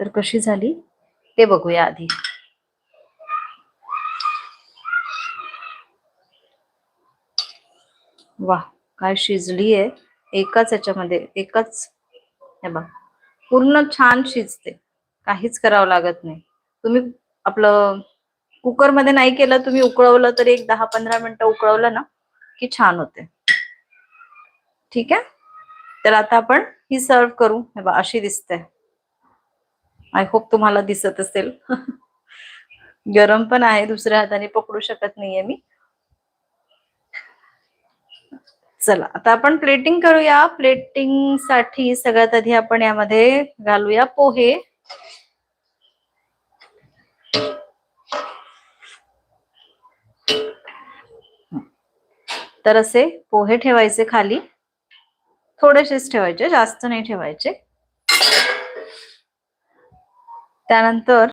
तर कशी झाली ते बघूया आधी. वा, काय शिजली आहे एकाच याच्यामध्ये, एकाच. हे बघ, पूर्ण छान शिजते, काहीच करावं लागत नाही. तुम्ही आपलं कुकर मध्ये नाही केलं, तुम्ही उकळवलं तर एक 10-15 मिनिटं उकळवलं ना की छान होते. ठीक आहे, तर आता आपण ही सर्व करू. हे बघ, अशी दिसते. आय होप तुम्हाला दिसत असेल. गरम पण आहे, दुसऱ्या हाताने पकडू शकत नाहीये मी. चला आता आपण प्लेटिंग करूया. प्लेटिंग साठी सगळ्यात आधी आपण यामध्ये घालूया पोहे. तर असे पोहे ठेवायचे खाली, थोडेसेच ठेवायचे, जास्त नाही ठेवायचे. त्यानंतर